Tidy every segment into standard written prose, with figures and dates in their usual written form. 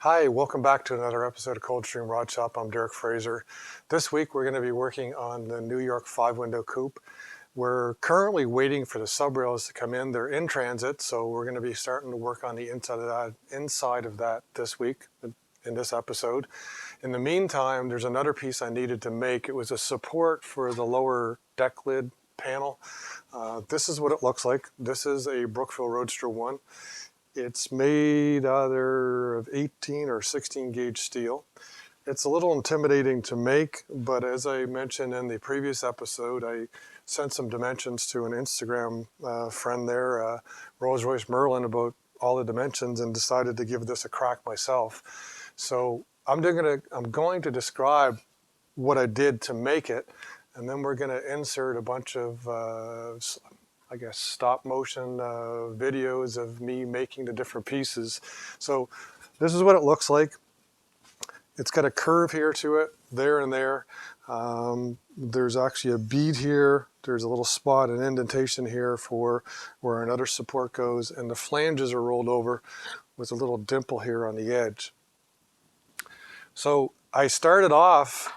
Hi, welcome back to another episode of Coldstream Rod Shop. I'm Derek Fraser. This week we're going to be working on the New York 5-window coupe. We're currently waiting for the sub rails to come in. They're in transit, so we're going to be starting to work on the inside of that this week in this episode. In the meantime, there's another piece I needed to make. It was a support for the lower deck lid panel. This is what it looks like. This is a Brookfield Roadster 1. It's made either of 18 or 16 gauge steel. It's a little intimidating to make, but as I mentioned in the previous episode, I sent some dimensions to an Instagram friend there, Rolls-Royce Merlin, about all the dimensions and decided to give this a crack myself. So I'm going to describe what I did to make it, and then we're going to insert a bunch of I guess stop motion videos of me making the different pieces. So this is what it looks like. It's got a curve here to it, there and there. There's actually a bead here. There's a little spot, an indentation here for where another support goes, and the flanges are rolled over with a little dimple here on the edge. So I started off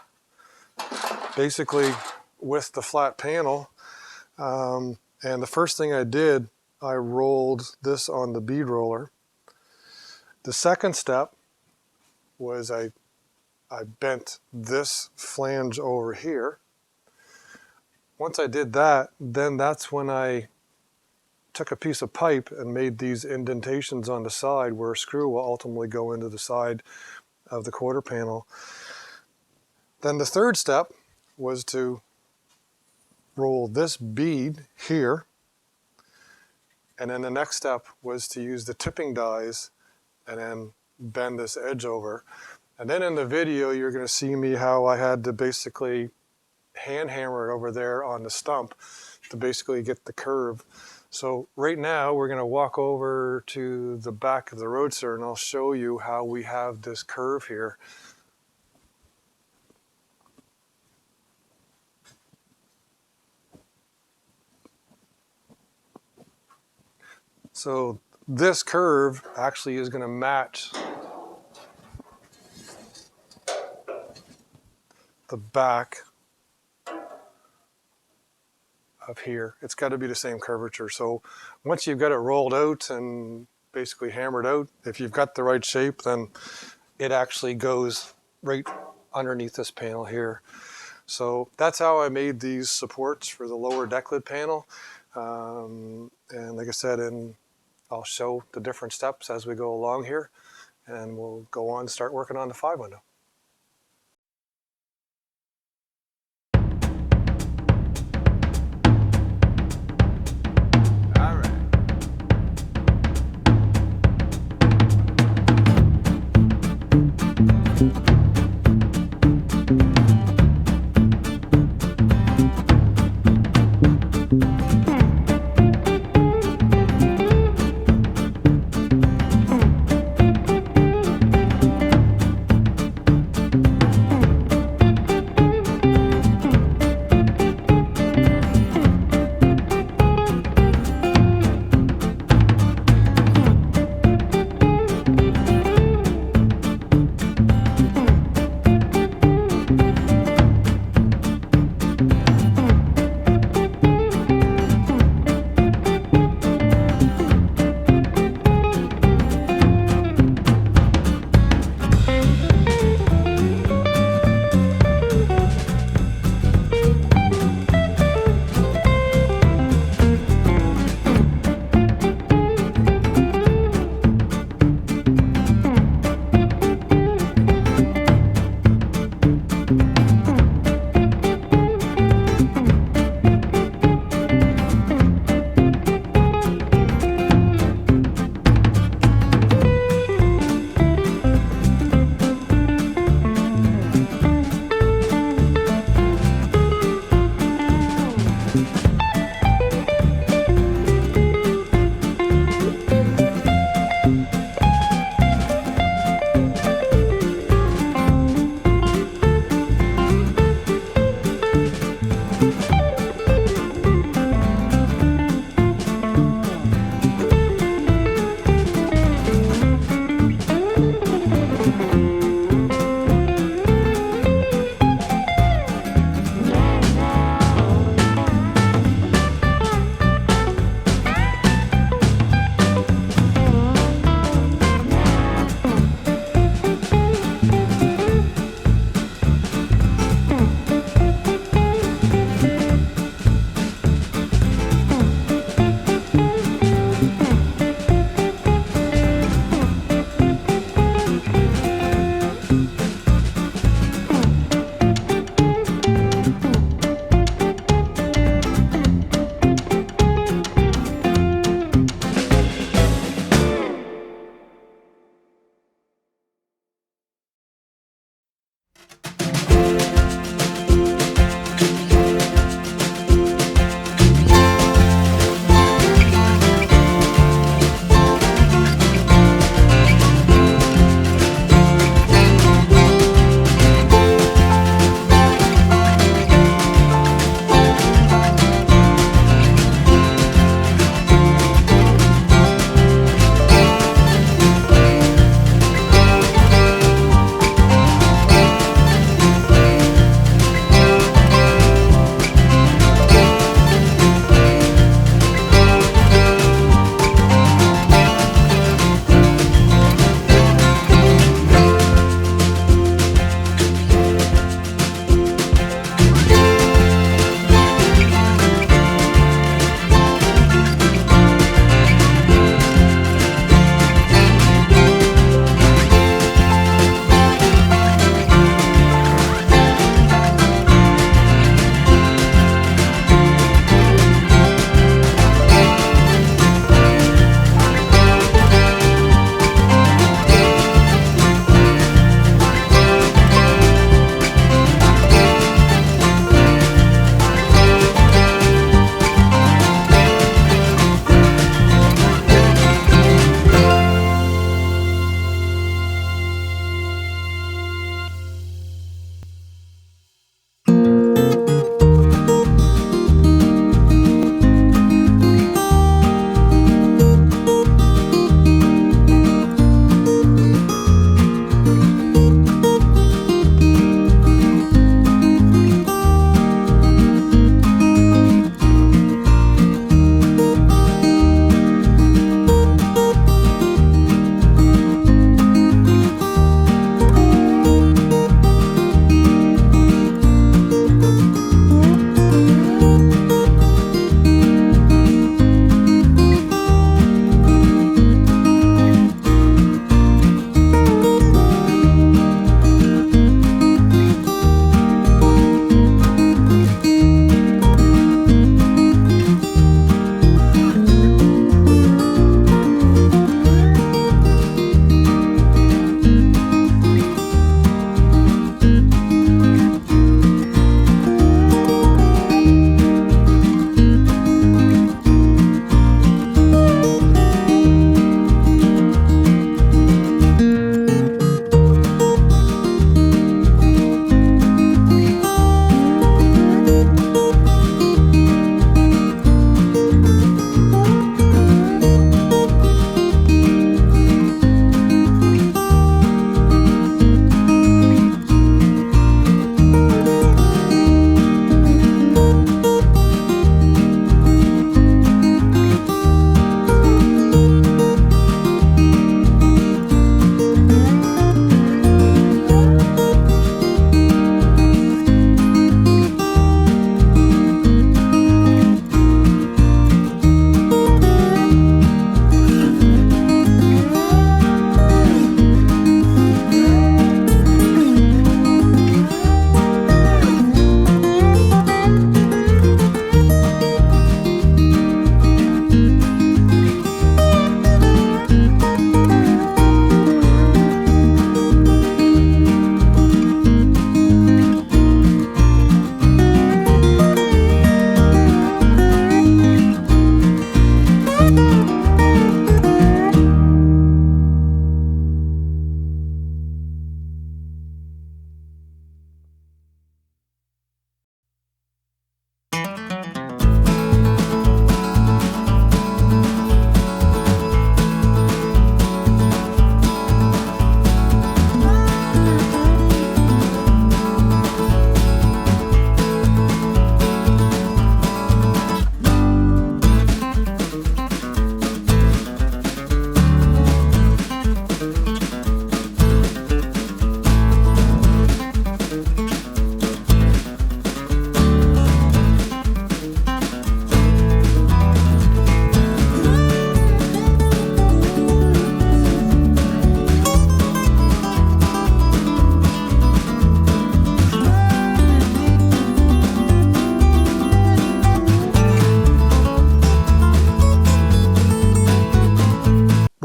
basically with the flat panel. And the first thing I did, I rolled this on the bead roller. The second step was I bent this flange over here. Once I did that, then that's when I took a piece of pipe and made these indentations on the side where a screw will ultimately go into the side of the quarter panel. Then the third step was to roll this bead here, and then the next step was to use the tipping dies and then bend this edge over. And then in the video you're going to see me how I had to basically hand hammer it over there on the stump to basically get the curve. So right now we're going to walk over to the back of the Roadster and I'll show you how we have this curve here. So this curve actually is going to match the back of here. It's got to be the same curvature. So once you've got it rolled out and basically hammered out, if you've got the right shape, then it actually goes right underneath this panel here. So that's how I made these supports for the lower deck lid panel. And like I said, I'll show the different steps as we go along here, and we'll go on and start working on the 5-window.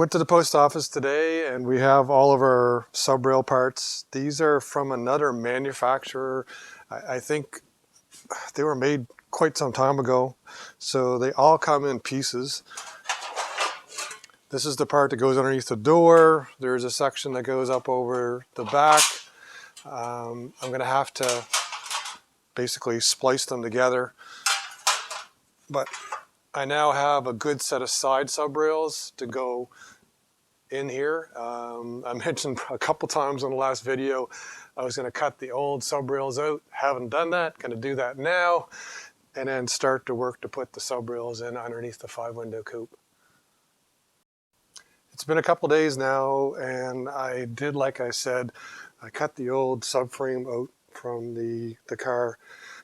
Went to the post office today and we have all of our sub rail parts. These are from another manufacturer. I think they were made quite some time ago. So they all come in pieces. This is the part that goes underneath the door. There's a section that goes up over the back. I'm gonna have to basically splice them together. But I now have a good set of side sub rails to go in here. I mentioned a couple times in the last video I was going to cut the old sub rails out. Haven't done that. Going to do that now, and then start to work to put the sub rails in underneath the 5-window coupe. It's been a couple days now, and I did, like I said, I cut the old subframe out from the car.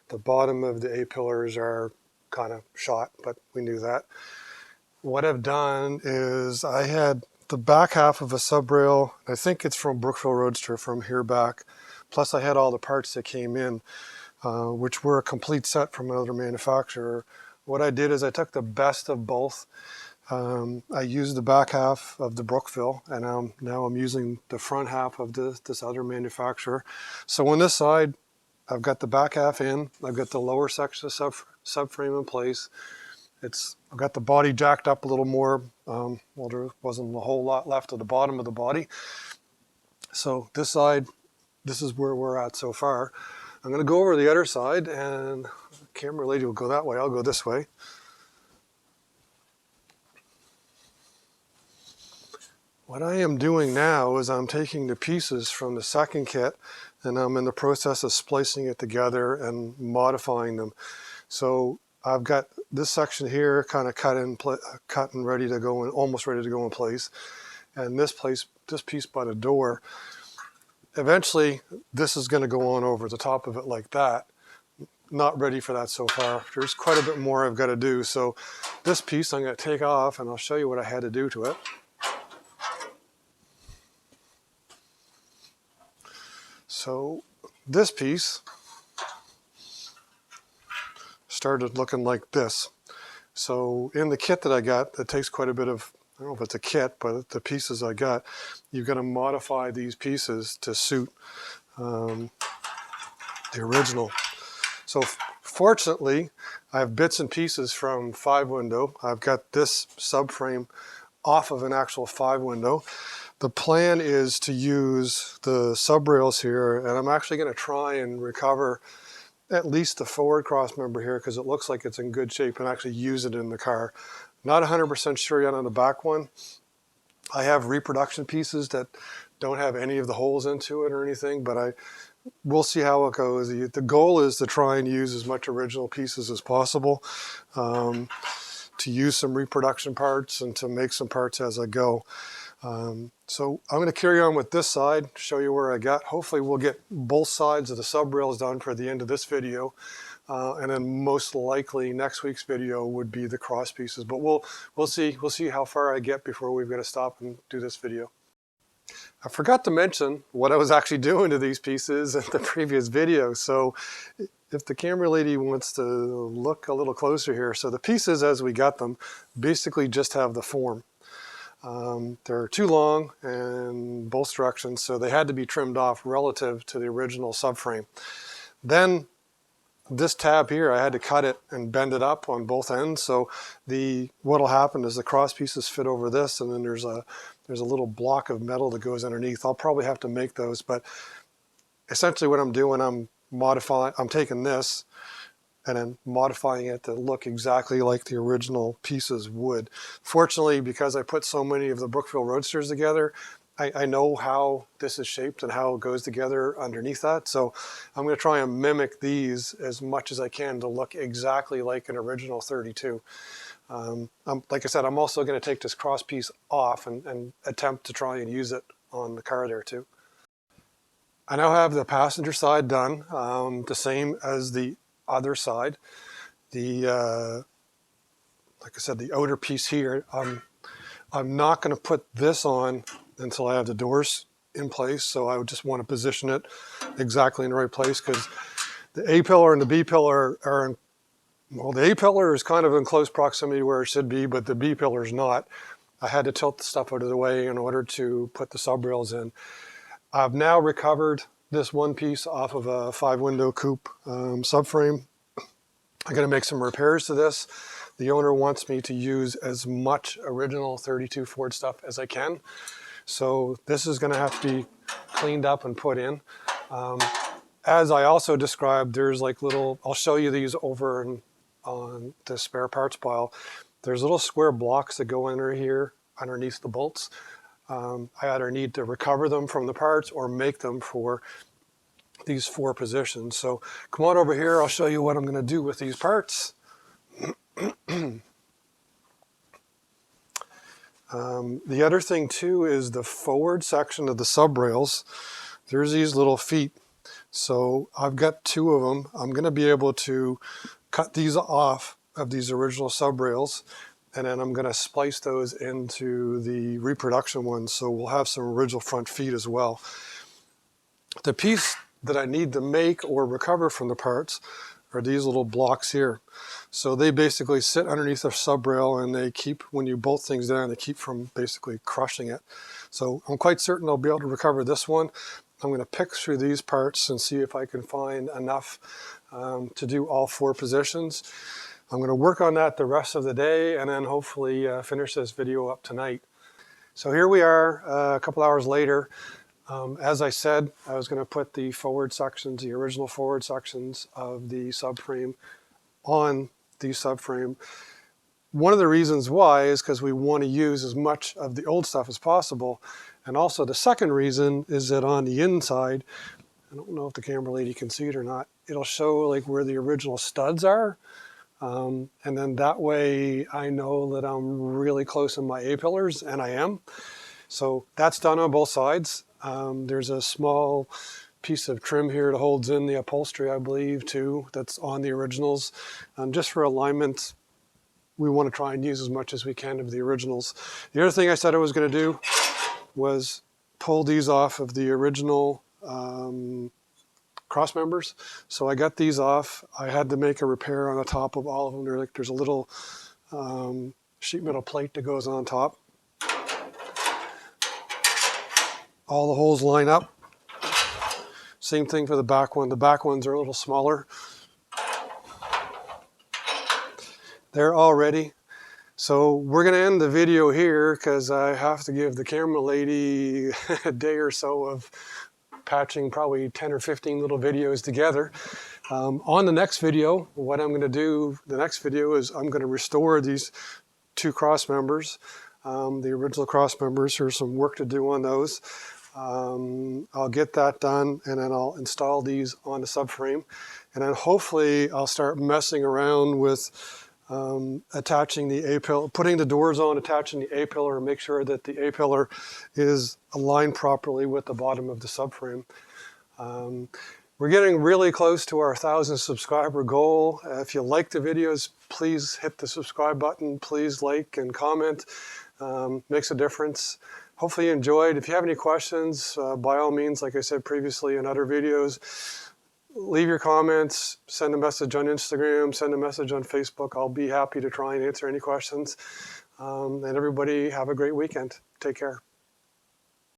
The bottom of the A-pillars are kind of shot, but we knew that. What I've done is I had the back half of a sub rail, I think it's from Brookville Roadster from here back, plus I had all the parts that came in, which were a complete set from another manufacturer. What I did is I took the best of both. I used the back half of the Brookville, and now I'm using the front half of this other manufacturer. So on this side, I've got the back half in, I've got the lower section of subframe in place. I've got the body jacked up a little more. Well, there wasn't a whole lot left of the bottom of the body. So this side, this is where we're at so far. I'm going to go over to the other side, and the camera lady will go that way. I'll go this way. What I am doing now is I'm taking the pieces from the second kit, and I'm in the process of splicing it together and modifying them. So I've got this section here kind of cut and ready to go in, almost ready to go in place. And this piece by the door, eventually this is going to go on over the top of it like that. Not ready for that so far. There's quite a bit more I've got to do. So this piece I'm going to take off, and I'll show you what I had to do to it. So this piece started looking like this. So in the kit that I got, it takes quite a bit of, I don't know if it's a kit, but the pieces I got, you've got to modify these pieces to suit the original. So fortunately, I have bits and pieces from 5-window. I've got this subframe off of an actual 5-window. The plan is to use the sub rails here, and I'm actually going to try and recover at least the forward cross member here because it looks like it's in good shape, and actually use it in the car. Not 100% sure yet on the back one. I have reproduction pieces that don't have any of the holes into it or anything, but we'll see how it goes. The goal is to try and use as much original pieces as possible, to use some reproduction parts and to make some parts as I go. So I'm going to carry on with this side, show you where I got. Hopefully we'll get both sides of the sub rails done for the end of this video. And then most likely next week's video would be the cross pieces. But we'll see how far I get before we've got to stop and do this video. I forgot to mention what I was actually doing to these pieces in the previous video. So if the camera lady wants to look a little closer here. So the pieces as we got them basically just have the form. They're too long in both directions, so they had to be trimmed off relative to the original subframe. Then this tab here, I had to cut it and bend it up on both ends. So what'll happen is the cross pieces fit over this, and then there's a little block of metal that goes underneath. I'll probably have to make those, but essentially what I'm doing, I'm taking this and then modifying it to look exactly like the original pieces would. Fortunately, because I put so many of the Brookville Roadsters together, I know how this is shaped and how it goes together underneath that. So I'm going to try and mimic these as much as I can to look exactly like an original 32. Like I said, I'm also going to take this cross piece off and attempt to try and use it on the car there too. I now have the passenger side done, the same as the other side. Like I said, the outer piece here, I'm not going to put this on until I have the doors in place. So I would just want to position it exactly in the right place, because the A-pillar and the B-pillar are in, well, the A-pillar is kind of in close proximity where it should be, but the B-pillar is not. I had to tilt the stuff out of the way in order to put the sub rails in. I've now recovered this one piece off of a 5-window coupe subframe. I'm going to make some repairs to this. The owner wants me to use as much original 32 Ford stuff as I can. So this is going to have to be cleaned up and put in. As I also described, there's like little, I'll show you these over on the spare parts pile. There's little square blocks that go under here underneath the bolts. I either need to recover them from the parts or make them for these 4 positions. So come on over here, I'll show you what I'm going to do with these parts. The other thing too is the forward section of the sub rails. There's these little feet. So I've got 2 of them. I'm going to be able to cut these off of these original sub rails, and then I'm going to splice those into the reproduction ones. So we'll have some original front feet as well. The piece that I need to make or recover from the parts are these little blocks here. So they basically sit underneath the sub rail, and they keep, when you bolt things down, they keep from basically crushing it. So I'm quite certain I'll be able to recover this one. I'm going to pick through these parts and see if I can find enough to do all 4 positions. I'm going to work on that the rest of the day, and then hopefully finish this video up tonight. So here we are a couple hours later. As I said, I was going to put the forward sections, the original forward sections of the subframe on the subframe. One of the reasons why is because we want to use as much of the old stuff as possible. And also the second reason is that on the inside, I don't know if the camera lady can see it or not, it'll show like where the original studs are. And then that way I know that I'm really close in my A-pillars, and I am. So that's done on both sides. There's a small piece of trim here that holds in the upholstery, I believe, too, that's on the originals. Just for alignment, we want to try and use as much as we can of the originals. The other thing I said I was going to do was pull these off of the original cross members. So I got these off. I had to make a repair on the top of all of them. There's a little sheet metal plate that goes on top. All the holes line up. Same thing for the back one. The back ones are a little smaller. They're all ready. So we're going to end the video here because I have to give the camera lady a day or so of patching probably 10 or 15 little videos together. On the next video, what I'm going to do, the next video is I'm going to restore these 2 cross members, the original cross members. There's some work to do on those. I'll get that done, and then I'll install these on the subframe, and then hopefully I'll start messing around with attaching the A-pillar, putting the doors on, attaching the A-pillar, and make sure that the A-pillar is aligned properly with the bottom of the subframe. We're getting really close to our 1,000 subscriber goal. If you like the videos, please hit the subscribe button. Please like and comment. Makes a difference. Hopefully you enjoyed. If you have any questions, by all means, like I said previously in other videos, leave your comments, send a message on Instagram, send a message on Facebook. I'll be happy to try and answer any questions. And everybody have a great weekend. Take care.